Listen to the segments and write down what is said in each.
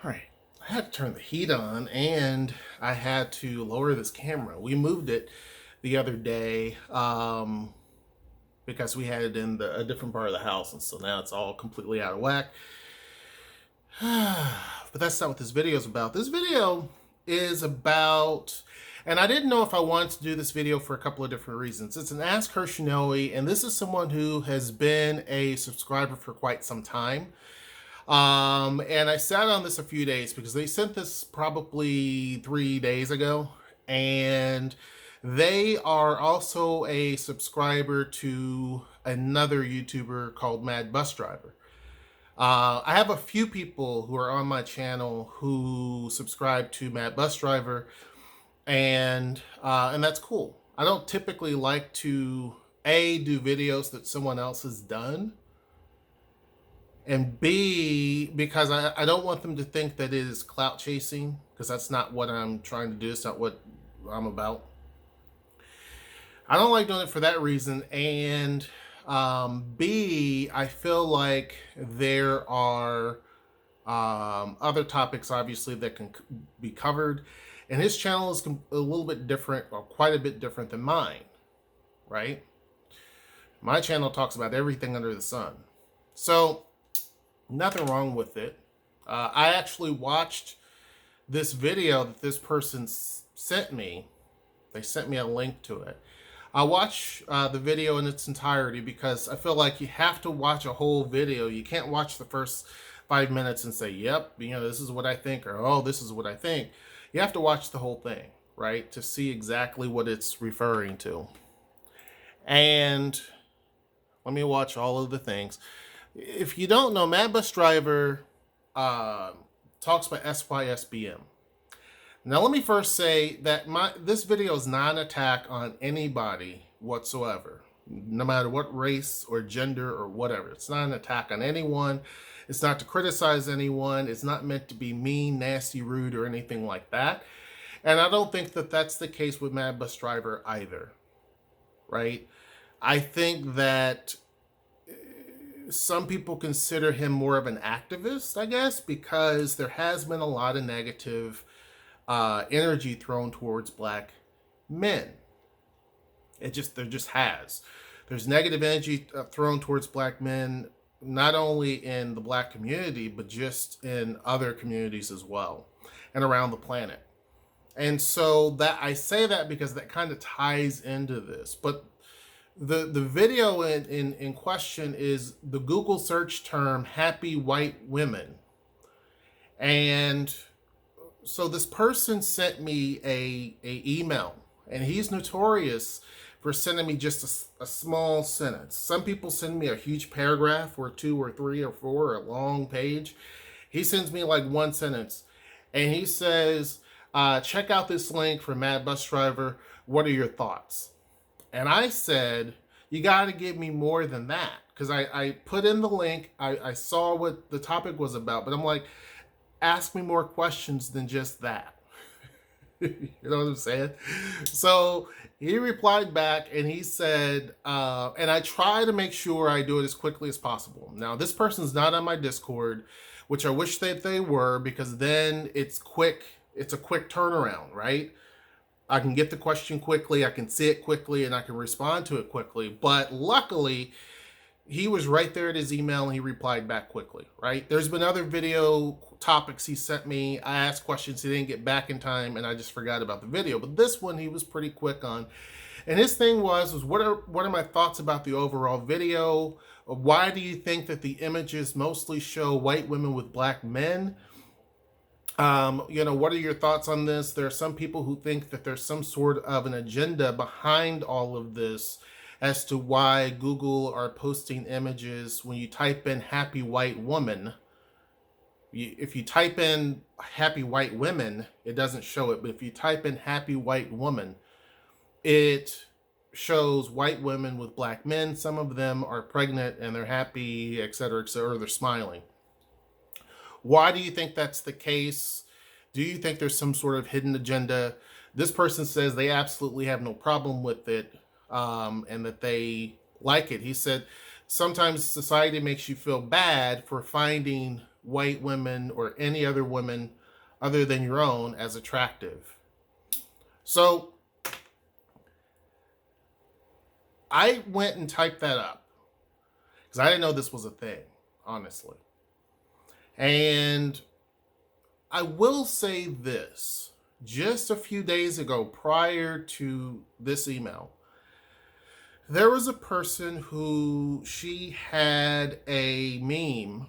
All right, I had to turn the heat on and I had to lower this camera. We moved it the other day because we had it in a different part of the house, and so now it's all completely out of whack. But that's not what this video is about. This video is about, and I didn't know if I wanted to do this video for a couple of different reasons. It's an Ask HershNoeie, and this is someone who has been a subscriber for quite some time. And I sat on this a few days because they sent this probably 3 days ago, and they are also a subscriber to another YouTuber called Mad Bus Driver. I have a few people who are on my channel who subscribe to Mad Bus Driver, and that's cool. I don't typically like to do videos that someone else has done, and B, because I don't want them to think that it is clout chasing, because that's not what I'm trying to do. It's not what I'm about. I don't like doing it for that reason. And B, I feel like there are other topics, obviously, that can be covered. And his channel is a little bit different, or quite a bit different than mine, right? My channel talks about everything under the sun. So, nothing wrong with it. I actually watched this video that this person sent me. They sent me a link to it. I watched the video in its entirety because I feel like you have to watch a whole video. You can't watch the first 5 minutes and say, yep, this is what I think, or oh, this is what I think. You have to watch the whole thing, right, to see exactly what it's referring to. And let me watch all of the things. If you don't know, Mad Bus Driver talks about SYSBM. Now, let me first say that this video is not an attack on anybody whatsoever, no matter what race or gender or whatever. It's not an attack on anyone. It's not to criticize anyone. It's not meant to be mean, nasty, rude, or anything like that. And I don't think that that's the case with Mad Bus Driver either, right? I think that some people consider him more of an activist, I guess, because there has been a lot of negative energy thrown towards black men. There just has. There's negative energy thrown towards black men, not only in the black community, but just in other communities as well, and around the planet. And so that I say that because that kind of ties into this. But the video in question is the Google search term happy white women. And so this person sent me a email, and he's notorious for sending me just a small sentence. Some people send me a huge paragraph or 2 or 3 or 4 or a long page. He sends me like one sentence, and he says, check out this link for Mad Bus Driver. What are your thoughts? And I said, you got to give me more than that, because I put in the link. I saw what the topic was about, but I'm like, ask me more questions than just that. You know what I'm saying? So he replied back, and he said, and I try to make sure I do it as quickly as possible. Now, this person's not on my Discord, which I wish that they were, because then it's quick. It's a quick turnaround, right? I can get the question quickly, I can see it quickly, and I can respond to it quickly. But luckily, he was right there at his email, and he replied back quickly, right? There's been other video topics he sent me. I asked questions, he didn't get back in time, and I just forgot about the video. But this one, he was pretty quick on. And his thing was what are my thoughts about the overall video? Why do you think that the images mostly show white women with black men? What are your thoughts on this? There are some people who think that there's some sort of an agenda behind all of this as to why Google are posting images. When you type in happy white woman, if you type in happy white women, it doesn't show it. But if you type in happy white woman, it shows white women with black men. Some of them are pregnant and they're happy, etc., or they're smiling. Why do you think that's the case? Do you think there's some sort of hidden agenda? This person says they absolutely have no problem with it, and that they like it. He said, sometimes society makes you feel bad for finding white women or any other women other than your own as attractive. So I went and typed that up because I didn't know this was a thing, honestly. And I will say this, just a few days ago, prior to this email, there was a person who she had a meme,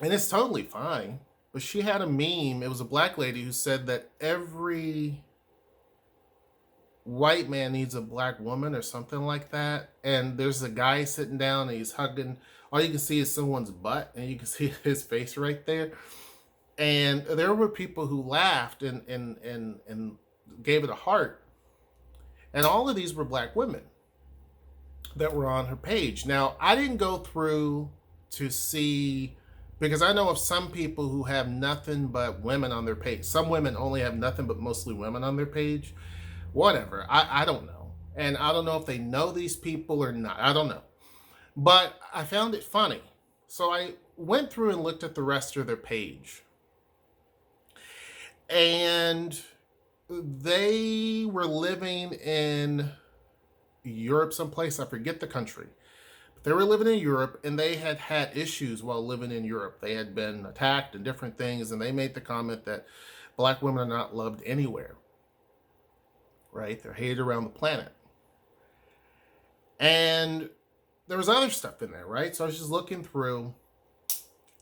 and it's totally fine, but she had a meme. It was a black lady who said that every white man needs a black woman or something like that. And there's a guy sitting down and he's hugging. All you can see is someone's butt, and you can see his face right there. And there were people who laughed and gave it a heart. And all of these were black women that were on her page. Now, I didn't go through to see, because I know of some people who have nothing but women on their page. Some women only have nothing but mostly women on their page. Whatever. I don't know. And I don't know if they know these people or not. I don't know. But I found it funny. So I went through and looked at the rest of their page. And they were living in Europe someplace. I forget the country. But they were living in Europe, and they had had issues while living in Europe. They had been attacked and different things, and they made the comment that black women are not loved anywhere. Right? They're hated around the planet. And there was other stuff in there, right? So I was just looking through,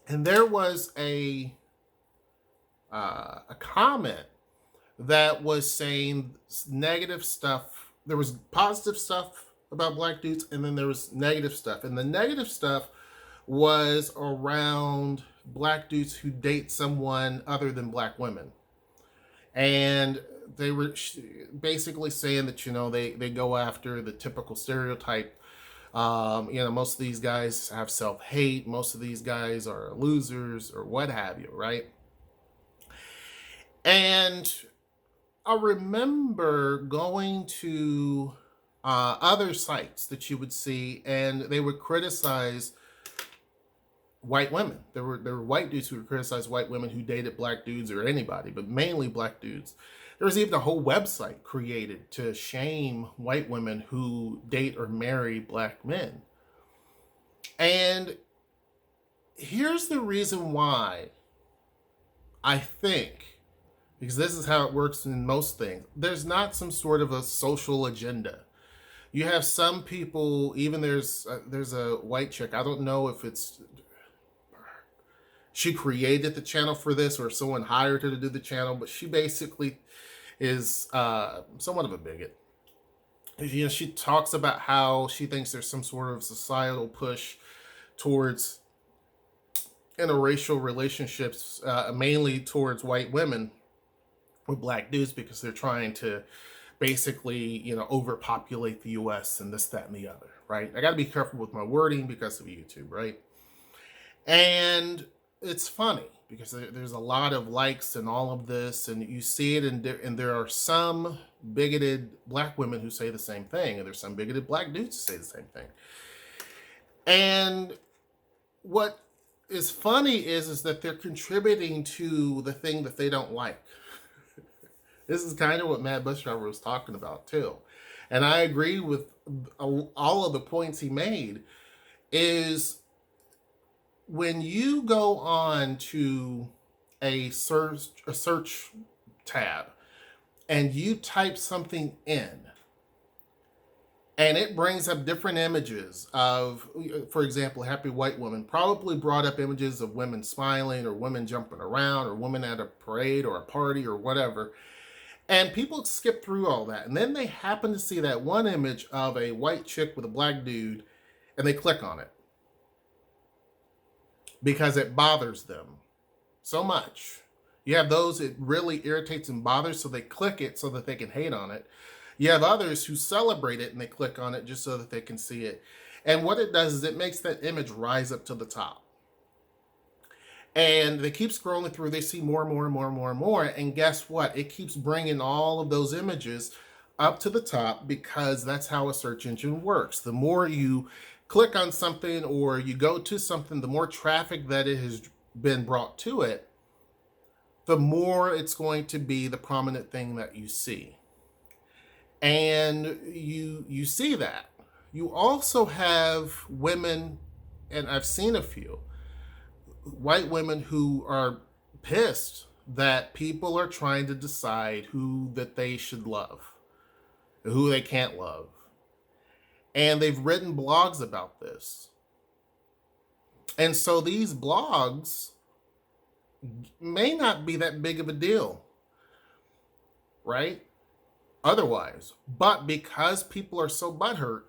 and there was a comment that was saying negative stuff. There was positive stuff about black dudes, and then there was negative stuff. And the negative stuff was around black dudes who date someone other than black women. And they were basically saying that, they go after the typical stereotype. Most of these guys have self-hate. Most of these guys are losers or what have you, right? And I remember going to other sites that you would see, and they would criticize white women. There were white dudes who would criticize white women who dated black dudes or anybody, but mainly black dudes. There was even a whole website created to shame white women who date or marry black men. And here's the reason why I think, because this is how it works in most things, there's not some sort of a social agenda. You have some people, even there's a white chick, I don't know if she created the channel for this or someone hired her to do the channel, but she basically is somewhat of a bigot. She talks about how she thinks there's some sort of societal push towards interracial relationships, mainly towards white women with black dudes, because they're trying to basically, overpopulate the US and this, that, and the other, right? I got to be careful with my wording because of YouTube, right? And it's funny because there's a lot of likes and all of this, and you see it, and there are some bigoted black women who say the same thing, and there's some bigoted black dudes who say the same thing. And what is funny is that they're contributing to the thing that they don't like. This is kind of what Mad Bus Driver was talking about too. And I agree with all of the points he made. Is when you go on to a search tab and you type something in, and it brings up different images of, for example, Happy White Woman probably brought up images of women smiling or women jumping around or women at a parade or a party or whatever. And people skip through all that. And then they happen to see that one image of a white chick with a black dude, and they click on it because it bothers them so much. You have those it really irritates and bothers, so they click it so that they can hate on it. You have others who celebrate it and they click on it just so that they can see it. And what it does is it makes that image rise up to the top. And they keep scrolling through, they see more and more and more and more and more. And guess what? It keeps bringing all of those images up to the top, because that's how a search engine works. The more you click on something or you go to something, the more traffic that it has been brought to it, the more it's going to be the prominent thing that you see. And you see that. You also have women, and I've seen a few white women who are pissed that people are trying to decide who that they should love, who they can't love. And they've written blogs about this. And so these blogs may not be that big of a deal, right? Otherwise. But because people are so butthurt,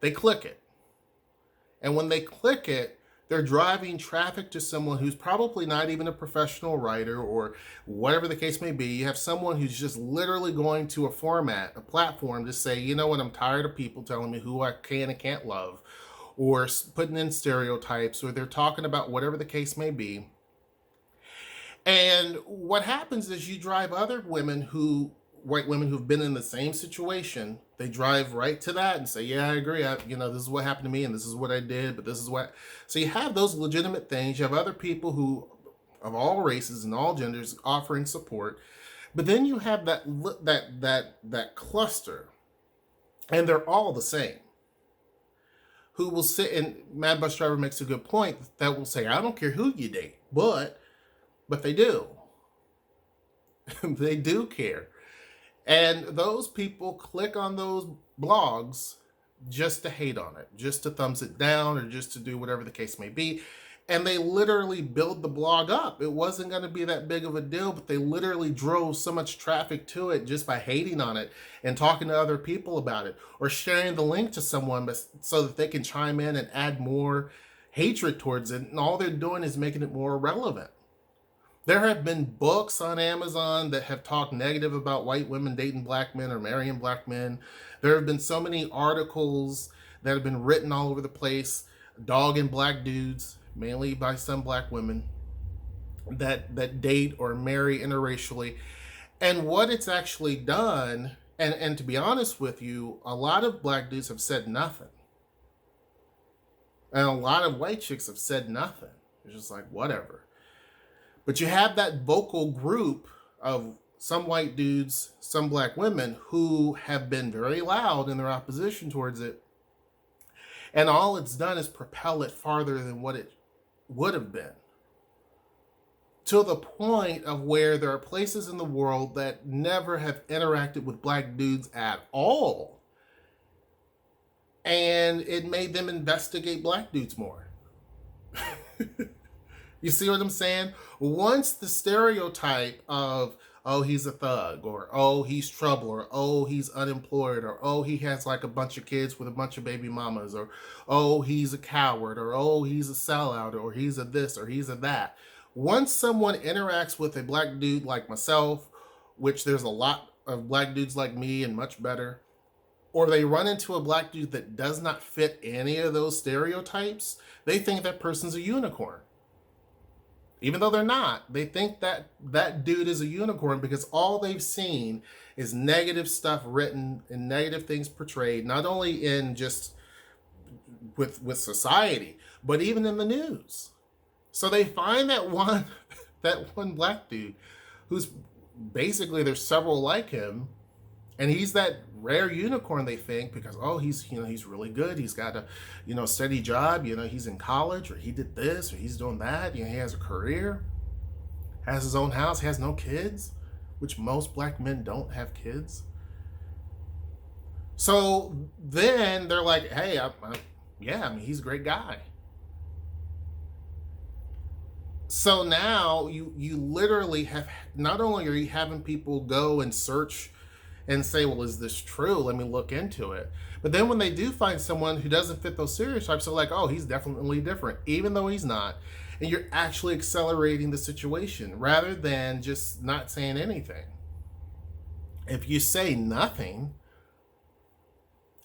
they click it. And when they click it, they're driving traffic to someone who's probably not even a professional writer or whatever the case may be. You have someone who's just literally going to a platform to say, you know what, I'm tired of people telling me who I can and can't love, or putting in stereotypes, or they're talking about whatever the case may be. And what happens is you drive other white women who've been in the same situation, they drive right to that and say, yeah, I agree. This is what happened to me and this is what I did, but this is what. So you have those legitimate things. You have other people who, of all races and all genders, offering support. But then you have that cluster, and they're all the same, who will sit, and Mad Bus Driver makes a good point, that will say, I don't care who you date, but they do. They do care. And those people click on those blogs just to hate on it, just to thumbs it down, or just to do whatever the case may be. And they literally build the blog up. It wasn't going to be that big of a deal, but they literally drove so much traffic to it just by hating on it and talking to other people about it, or sharing the link to someone so that they can chime in and add more hatred towards it. And all they're doing is making it more relevant. There have been books on Amazon that have talked negative about white women dating black men or marrying black men. There have been so many articles that have been written all over the place, dogging black dudes, mainly by some black women, that date or marry interracially. And what it's actually done, and to be honest with you, a lot of black dudes have said nothing. And a lot of white chicks have said nothing. It's just like, whatever. But you have that vocal group of some white dudes, some black women who have been very loud in their opposition towards it. And all it's done is propel it farther than what it would have been. To the point of where there are places in the world that never have interacted with black dudes at all. And it made them investigate black dudes more. You see what I'm saying? Once the stereotype of, oh, he's a thug, or oh, he's trouble, or oh, he's unemployed, or oh, he has like a bunch of kids with a bunch of baby mamas, or oh, he's a coward, or oh, he's a sellout, or he's a this, or he's a that. Once someone interacts with a black dude like myself, which there's a lot of black dudes like me and much better, or they run into a black dude that does not fit any of those stereotypes, they think that person's a unicorn. Even though they're not, they think that that dude is a unicorn because all they've seen is negative stuff written and negative things portrayed, not only in just with society, but even in the news. So they find that one black dude who's basically, there's several like him, and he's that rare unicorn, they think, because, oh, he's really good. He's got a, steady job. He's in college, or he did this, or he's doing that. He has a career, has his own house, has no kids, which most black men don't have kids. So then they're like, hey, he's a great guy. So now you literally have, not only are you having people go and search and say, well, is this true? Let me look into it. But then when they do find someone who doesn't fit those stereotypes, they're like, oh, he's definitely different, even though he's not. And you're actually accelerating the situation rather than just not saying anything. If you say nothing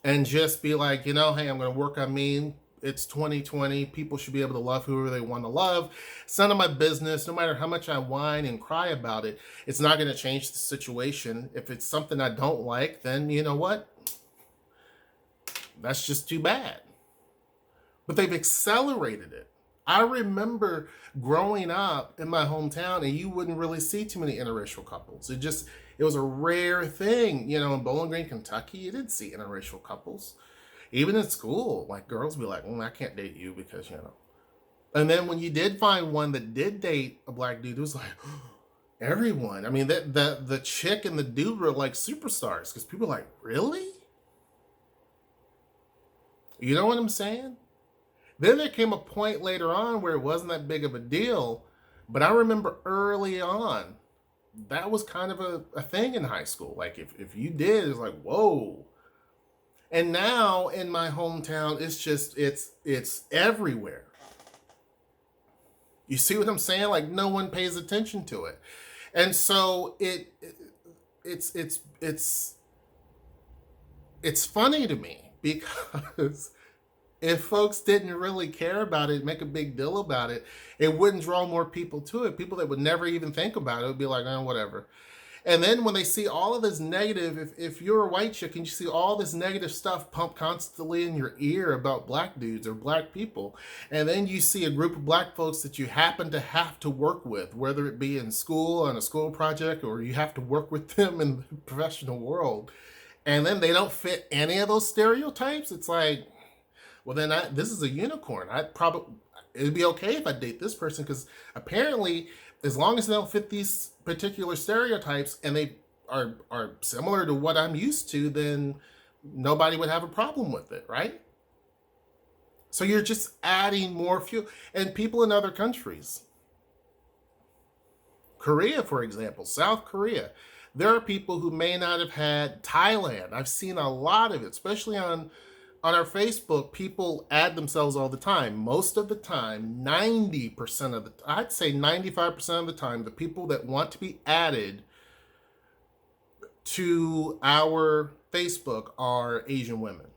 and just be like, hey, I'm going to work on me. It's 2020. People should be able to love whoever they want to love. It's none of my business. No matter how much I whine and cry about it, it's not going to change the situation. If it's something I don't like, then you know what? That's just too bad. But they've accelerated it. I remember growing up in my hometown, and you wouldn't really see too many interracial couples. It was a rare thing, in Bowling Green, Kentucky. You didn't see interracial couples. Even in school, like girls be like, I can't date you because. And then when you did find one that did date a black dude, it was like everyone. I mean, the chick and the dude were like superstars because people were like, really? You know what I'm saying? Then there came a point later on where it wasn't that big of a deal. But I remember early on, that was kind of a thing in high school. Like if you did, it's like, whoa. And now in my hometown, it's everywhere. You see what I'm saying? Like no one pays attention to it. And so it's funny to me because if folks didn't really care about it, make a big deal about it, it wouldn't draw more people to it. People that would never even think about it would be like, whatever. And then when they see all of this negative, if you're a white chick and you see all this negative stuff pumped constantly in your ear about black dudes or black people, and then you see a group of black folks that you happen to have to work with, whether it be in school on a school project or you have to work with them in the professional world, and then they don't fit any of those stereotypes, it's like, well, then this is a unicorn. It'd be okay if I date this person because apparently, as long as they don't fit these particular stereotypes and they are similar to what I'm used to, then nobody would have a problem with it, right? So you're just adding more fuel. And people in other countries, Korea, for example, South Korea, there are people who may not have had Thailand. I've seen a lot of it, especially on our Facebook. People add themselves all the time. Most of the time, 90% of I'd say 95% of the time, the people that want to be added to our Facebook are Asian women.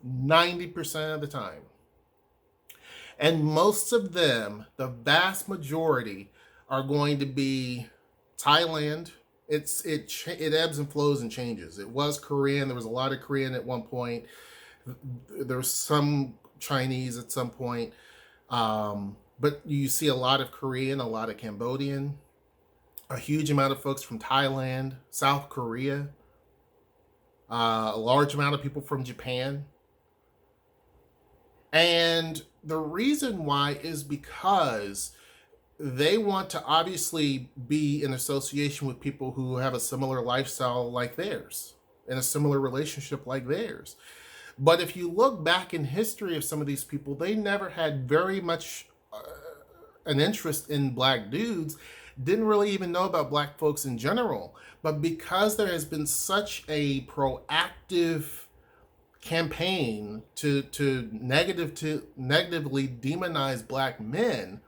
90% of the time. And most of them, the vast majority, are going to be Thailand. It ebbs and flows and changes. It was Korean. There was a lot of Korean at one point. There was some Chinese at some point. But you see a lot of Korean, a lot of Cambodian, a huge amount of folks from Thailand, South Korea, a large amount of people from Japan. And the reason why is because they want to obviously be in association with people who have a similar lifestyle like theirs, in a similar relationship like theirs. But if you look back in history of some of these people, they never had very much an interest in black dudes, didn't really even know about black folks in general. But because there has been such a proactive campaign to negatively demonize black men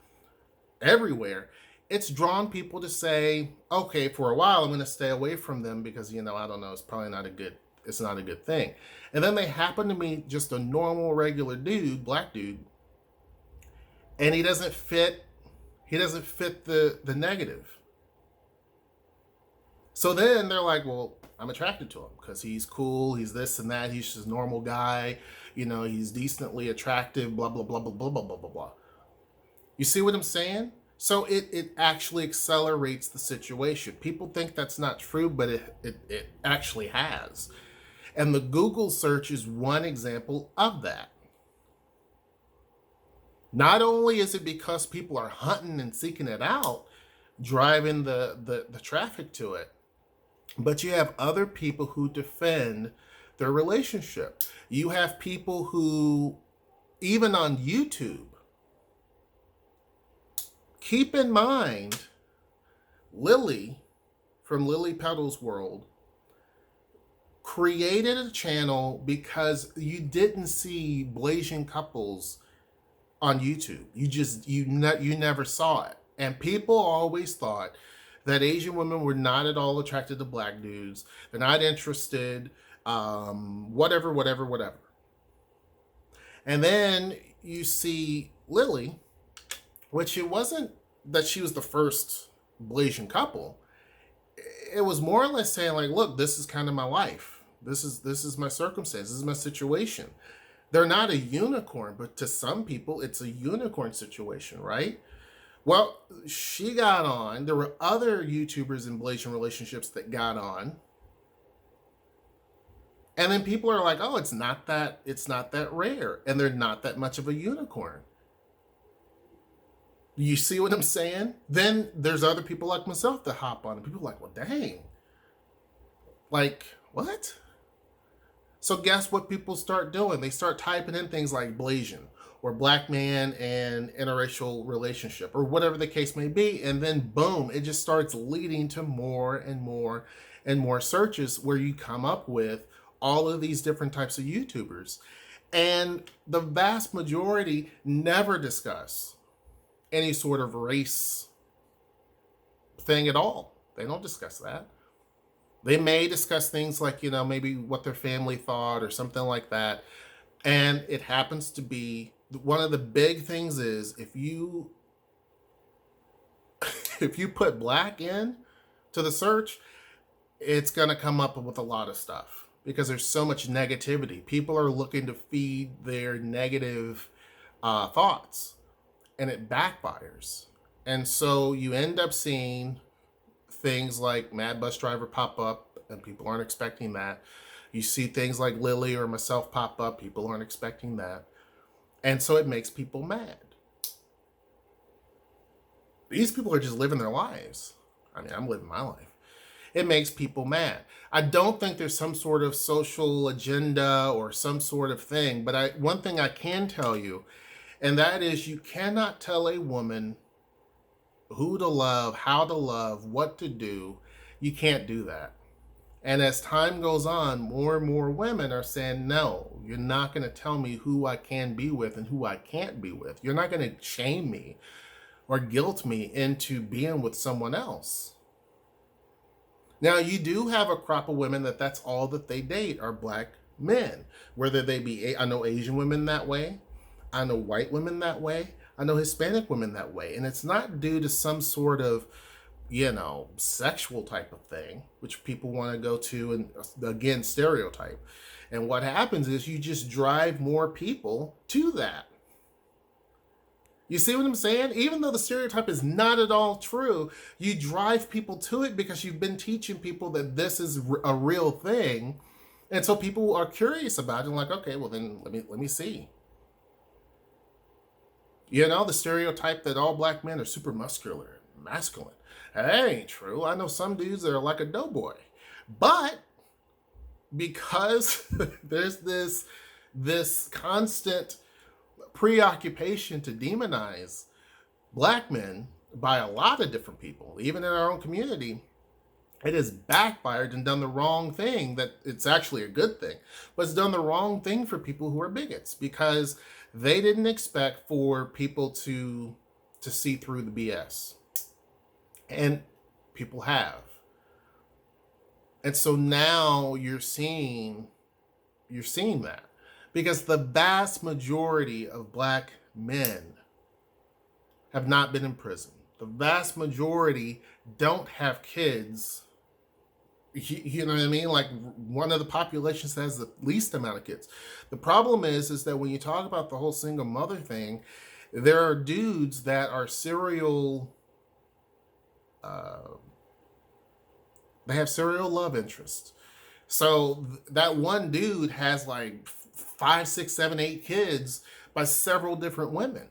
everywhere, it's drawn people to say, okay, for a while I'm going to stay away from them because, I don't know, it's not a good thing. And then they happen to meet just a normal, regular dude, black dude, and he doesn't fit the negative. So then they're like, well, I'm attracted to him because he's cool, he's this and that, he's just a normal guy, he's decently attractive, blah, blah, blah, blah, blah, blah, blah, blah, blah. You see what I'm saying? So it actually accelerates the situation. People think that's not true, but it actually has. And the Google search is one example of that. Not only is it because people are hunting and seeking it out, driving the traffic to it, but you have other people who defend their relationship. You have people who, even on YouTube, keep in mind, Lily from Lily Petal's World created a channel because you didn't see Blasian couples on YouTube. You never saw it. And people always thought that Asian women were not at all attracted to black dudes. They're not interested, whatever. And then you see Lily, which it wasn't that she was the first Blasian couple. It was more or less saying like, look, this is kind of my life. This is my circumstance. This is my situation. They're not a unicorn, but to some people, it's a unicorn situation, right? Well, she got on. There were other YouTubers in Blasian relationships that got on. And then people are like, oh, it's not that rare. And they're not that much of a unicorn. You see what I'm saying? Then there's other people like myself that hop on, and people are like, well, dang. Like, what? So guess what people start doing? They start typing in things like Blasian or black man and interracial relationship or whatever the case may be. And then boom, it just starts leading to more and more and more searches where you come up with all of these different types of YouTubers. And the vast majority never discuss any sort of race thing at all. They don't discuss that. They may discuss things like, maybe what their family thought or something like that. And it happens to be one of the big things is if you put black in to the search, it's going to come up with a lot of stuff because there's so much negativity. People are looking to feed their negative thoughts, and it backfires. And so you end up seeing things like Mad Bus Driver pop up, and people aren't expecting that. You see things like Lily or myself pop up, people aren't expecting that. And so it makes people mad. These people are just living their lives. I mean, I'm living my life. It makes people mad. I don't think there's some sort of social agenda or some sort of thing, but one thing I can tell you, and that is you cannot tell a woman who to love, how to love, what to do. You can't do that. And as time goes on, more and more women are saying, no, you're not going to tell me who I can be with and who I can't be with. You're not going to shame me or guilt me into being with someone else. Now, you do have a crop of women that's all that they date are black men, whether they be, I know Asian women that way. I know white women that way. I know Hispanic women that way. And it's not due to some sort of, sexual type of thing, which people want to go to and, again, stereotype. And what happens is you just drive more people to that. You see what I'm saying? Even though the stereotype is not at all true, you drive people to it because you've been teaching people that this is a real thing. And so people are curious about it and like, okay, well then let me see. The stereotype that all black men are super muscular and masculine. That ain't true. I know some dudes that are like a doughboy. But because there's this constant preoccupation to demonize black men by a lot of different people, even in our own community, it has backfired and done the wrong thing. That it's actually a good thing, but it's done the wrong thing for people who are bigots because they didn't expect for people to see through the BS. And people have. And so now you're seeing that. Because the vast majority of black men have not been in prison. The vast majority don't have kids. You know what I mean? Like one of the populations that has the least amount of kids. The problem is that when you talk about the whole single mother thing, there are dudes that are serial, they have serial love interests. So that one dude has like 5, 6, 7, 8 kids by several different women.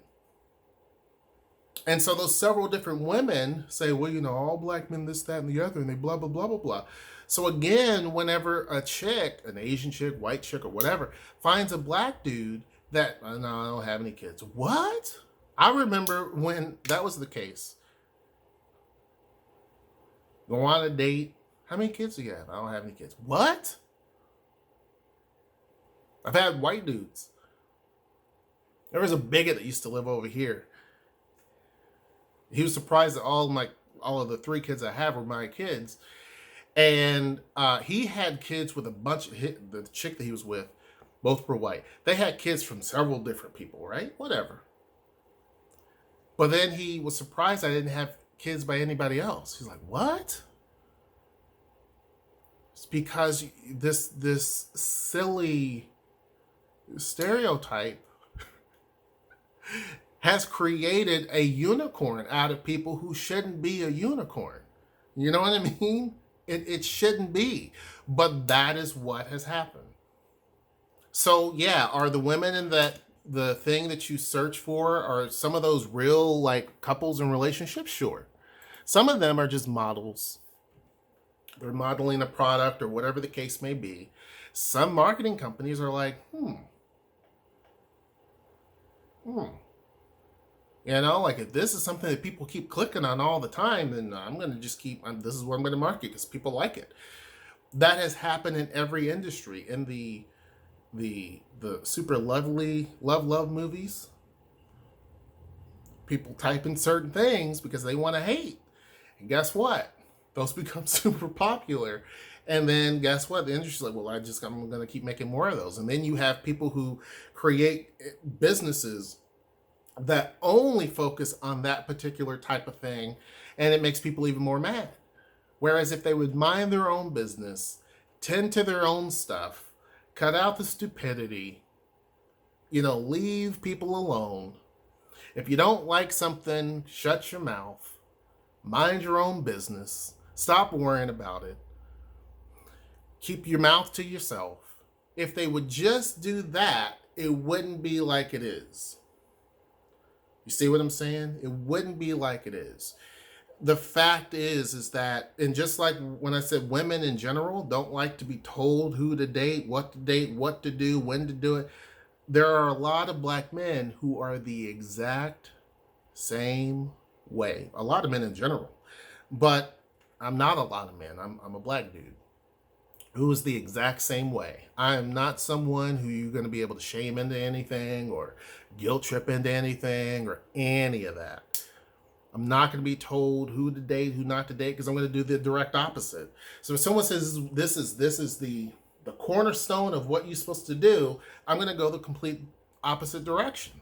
And so those several different women say, well, all black men, this, that, and the other, and they blah, blah, blah, blah, blah. So again, whenever a chick, an Asian chick, white chick, or whatever, finds a black dude that, no, I don't have any kids. What? I remember when that was the case. Go on a date. How many kids do you have? I don't have any kids. What? I've had white dudes. There was a bigot that used to live over here. He was surprised that all of the 3 kids I have were my kids. And he had kids with a bunch of the chick that he was with, both were white. They had kids from several different people, right? Whatever. But then he was surprised I didn't have kids by anybody else. He's like, what? It's because this silly stereotype has created a unicorn out of people who shouldn't be a unicorn. You know what I mean? It shouldn't be. But that is what has happened. So yeah, are the women in that the thing that you search for, are some of those real like couples and relationships? Sure. Some of them are just models. They're modeling a product or whatever the case may be. Some marketing companies are like, hmm. You know, like if this is something that people keep clicking on all the time, then I'm going to just this is what I'm going to market because people like it. That has happened in every industry. In the super lovely love movies, people type in certain things because they want to hate. And guess what? Those become super popular. And then guess what? The industry's like, well, I'm going to keep making more of those. And then you have people who create businesses that only focus on that particular type of thing. And it makes people even more mad. Whereas if they would mind their own business, tend to their own stuff, cut out the stupidity, leave people alone. If you don't like something, shut your mouth, mind your own business, stop worrying about it, keep your mouth to yourself. If they would just do that, it wouldn't be like it is. You see what I'm saying? It wouldn't be like it is. The fact is that, and just like when I said women in general don't like to be told who to date, what to do, when to do it, there are a lot of black men who are the exact same way. A lot of men in general. But I'm not a lot of men. I'm a black dude who is the exact same way. I am not someone who you're going to be able to shame into anything or guilt trip into anything or any of that. I'm not going to be told who to date, who not to date, because I'm going to do the direct opposite. So if someone says this is the cornerstone of what you're supposed to do, I'm going to go the complete opposite direction.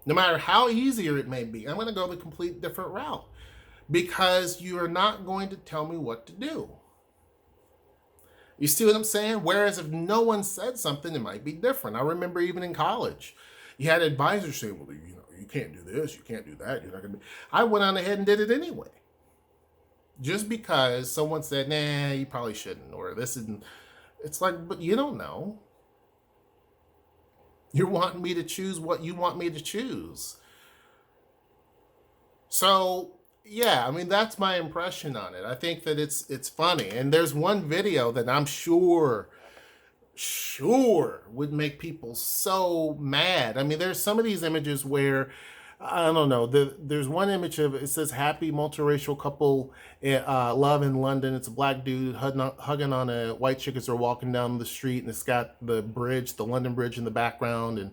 No matter how easier it may be, I'm going to go the complete different route because you are not going to tell me what to do. You see what I'm saying? Whereas if no one said something, it might be different. I remember even in college, you had advisors say, well, you can't do this, you can't do that. You're not gonna be. I went on ahead and did it anyway. Just because someone said, nah, you probably shouldn't, or this isn't. It's like, but you don't know. You're wanting me to choose what you want me to choose. So yeah, I mean, that's my impression on it. I think that it's funny. And there's one video that I'm sure would make people so mad. I mean, there's some of these images where I don't know. There's one image of it says happy multiracial couple love in London. It's a black dude hugging on a white chick as they're walking down the street, and it's got the bridge, the London Bridge in the background, and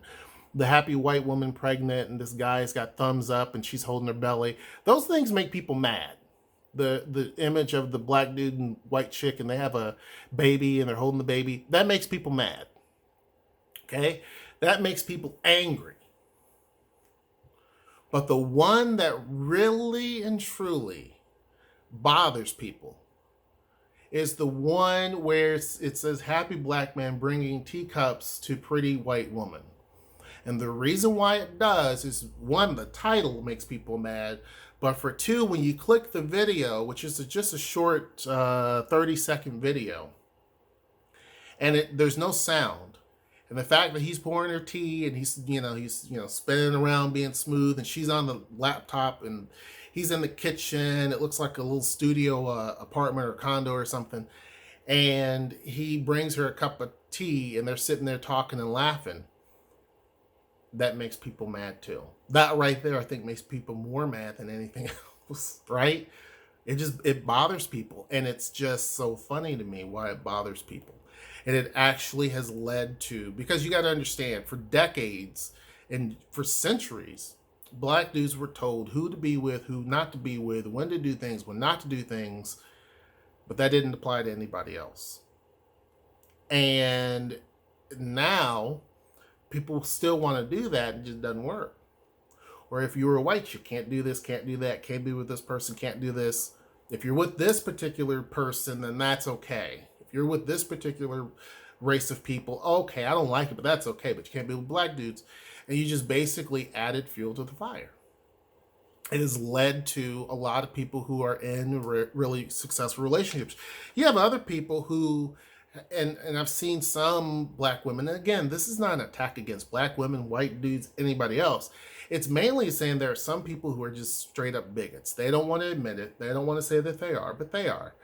the happy white woman pregnant, and this guy's got thumbs up and she's holding her belly. Those things make people mad. The image of the black dude and white chick and they have a baby and they're holding the baby, that makes people mad. Okay? That makes people angry. But the one that really and truly bothers people is the one where it says happy black man bringing teacups to pretty white woman. And the reason why it does is, one, the title makes people mad. But for two, when you click the video, which is just a short 30-second video, and there's no sound. And the fact that he's pouring her tea and he's spinning around being smooth, and she's on the laptop and he's in the kitchen. It looks like a little studio apartment or condo or something. And he brings her a cup of tea and they're sitting there talking and laughing. That makes people mad too. That right there, I think, makes people more mad than anything else, right? It bothers people. And it's just so funny to me why it bothers people. And it actually has led to, because you got to understand, for decades and for centuries, black dudes were told who to be with, who not to be with, when to do things, when not to do things. But that didn't apply to anybody else. And now people still want to do that, and it just doesn't work. Or if you were white, you can't do this, can't do that, can't be with this person, can't do this. If you're with this particular person, then that's okay. If you're with this particular race of people. Okay, I don't like it, but that's okay. But you can't be with black dudes. And you just basically added fuel to the fire. It has led to a lot of people who are in really successful relationships. You have other people who, and I've seen some black women, and again, this is not an attack against black women, white dudes, anybody else. It's mainly saying there are some people who are just straight up bigots. They don't want to admit it. They don't want to say that they are, but they are.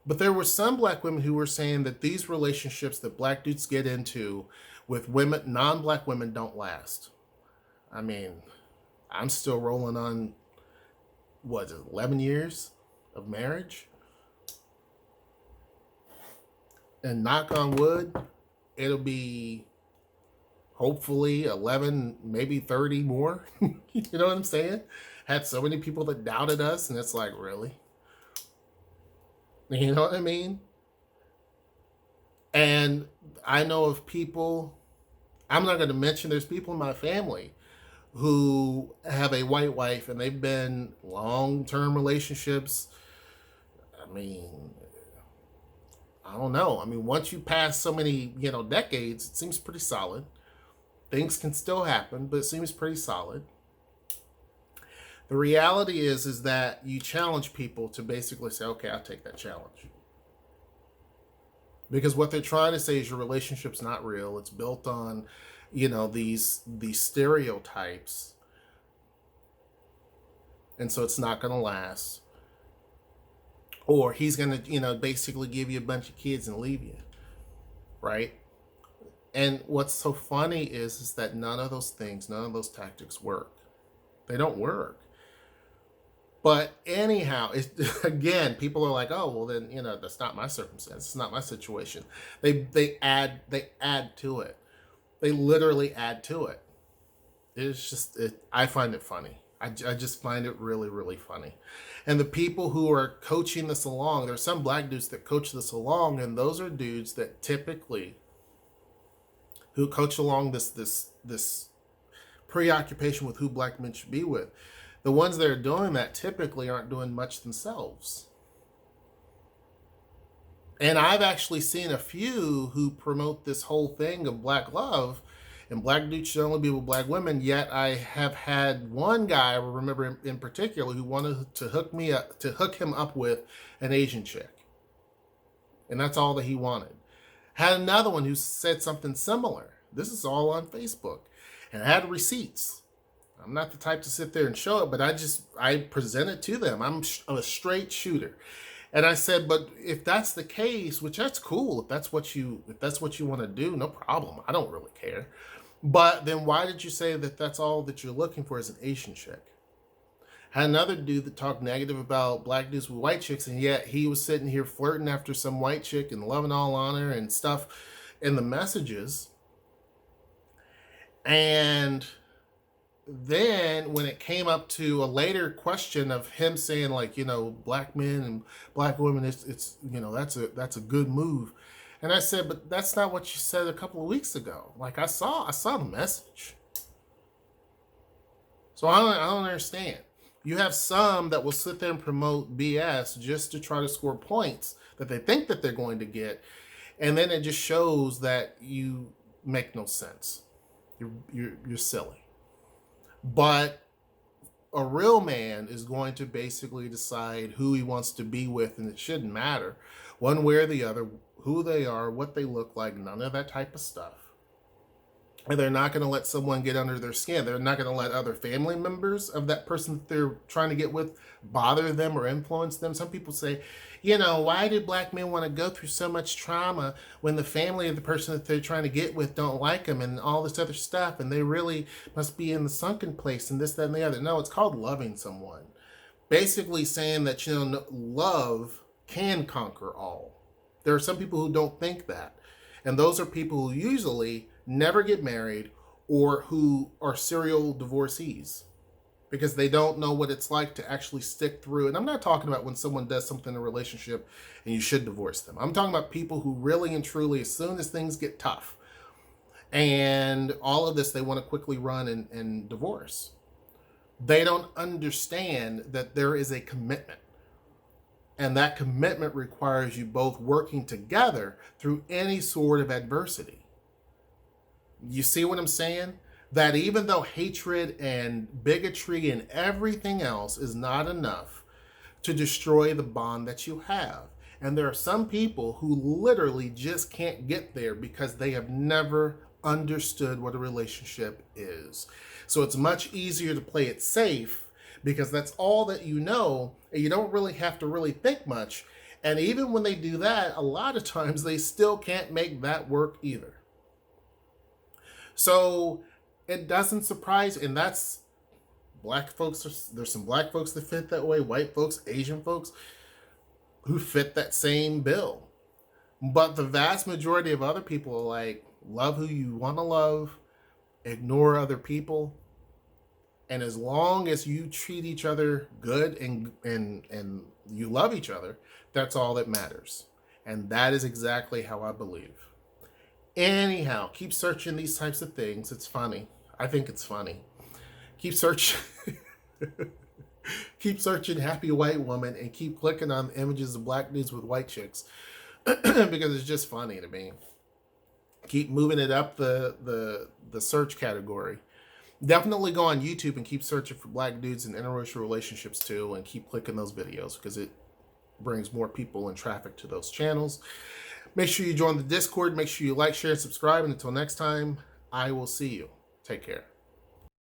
But there were some black women who were saying that these relationships that black dudes get into with women, non-black women, don't last. I mean, I'm still rolling on, what is it, 11 years of marriage? And knock on wood, it'll be hopefully 11, maybe 30 more. You know what I'm saying? Had so many people that doubted us, and it's like, really? You know what I mean? And I know of people, I'm not going to mention, there's people in my family who have a white wife and they've been long-term relationships. I mean, I don't know. I mean, once you pass so many, decades, it seems pretty solid. Things can still happen, but it seems pretty solid. The reality is that you challenge people to basically say, okay, I'll take that challenge. Because what they're trying to say is your relationship's not real. It's built on, these stereotypes. And so it's not going to last. Or he's going to, basically give you a bunch of kids and leave you. Right? And what's so funny is that none of those tactics work. They don't work. But anyhow, again, people are like, oh, well then, that's not my circumstance. It's not my situation. They add to it. They literally add to it. It's just, I find it funny. I just find it really, really funny. And the people who are coaching this along, there's some black dudes that coach this along, and those are dudes that typically, who coach along this preoccupation with who black men should be with. The ones that are doing that typically aren't doing much themselves. And I've actually seen a few who promote this whole thing of black love, and black dudes should only be with black women. Yet I have had one guy, I remember in particular, who wanted to hook him up with an Asian chick. And that's all that he wanted. Had another one who said something similar. This is all on Facebook. And I had receipts. I'm not the type to sit there and show it, but I present it to them. I'm a straight shooter. And I said, but if that's the case, which that's cool, if that's what you want to do, no problem. I don't really care. But then why did you say that that's all that you're looking for is an Asian chick? Had another dude that talked negative about black dudes with white chicks, and yet he was sitting here flirting after some white chick and loving all on her and stuff in the messages. And then when it came up to a later question of him saying, like, black men and black women, it's that's a good move. And I said, but that's not what you said a couple of weeks ago. Like, I saw the message. So I don't understand. You have some that will sit there and promote BS just to try to score points that they think that they're going to get. And then it just shows that you make no sense. You're silly. But a real man is going to basically decide who he wants to be with, and it shouldn't matter one way or the other, who they are, what they look like, none of that type of stuff. And they're not going to let someone get under their skin. They're not going to let other family members of that person that they're trying to get with bother them or influence them. Some people say, why do black men want to go through so much trauma when the family of the person that they're trying to get with don't like them and all this other stuff, and they really must be in the sunken place and this, that, and the other. No, it's called loving someone. Basically saying that, love can conquer all. There are some people who don't think that. And those are people who usually never get married or who are serial divorcees because they don't know what it's like to actually stick through. And I'm not talking about when someone does something in a relationship and you should divorce them. I'm talking about people who really and truly, as soon as things get tough and all of this, they want to quickly run and divorce. They don't understand that there is a commitment. And that commitment requires you both working together through any sort of adversity. You see what I'm saying? That even though hatred and bigotry and everything else is not enough to destroy the bond that you have. And there are some people who literally just can't get there because they have never understood what a relationship is. So it's much easier to play it safe because that's all that you know, and you don't really have to really think much. And even when they do that, a lot of times they still can't make that work either. So it doesn't surprise, and that's black folks. There's some black folks that fit that way, white folks, Asian folks who fit that same bill. But the vast majority of other people are like, love who you want to love, ignore other people, and as long as you treat each other good and you love each other, that's all that matters. And that is exactly how I believe. Anyhow, keep searching these types of things. It's funny. I think it's funny. Keep searching. Keep searching happy white woman and keep clicking on images of black dudes with white chicks because it's just funny to me. Keep moving it up the search category. Definitely go on YouTube and keep searching for black dudes in interracial relationships too, and keep clicking those videos because it brings more people and traffic to those channels. Make sure you join the Discord. Make sure you like, share, and subscribe. And until next time, I will see you. Take care.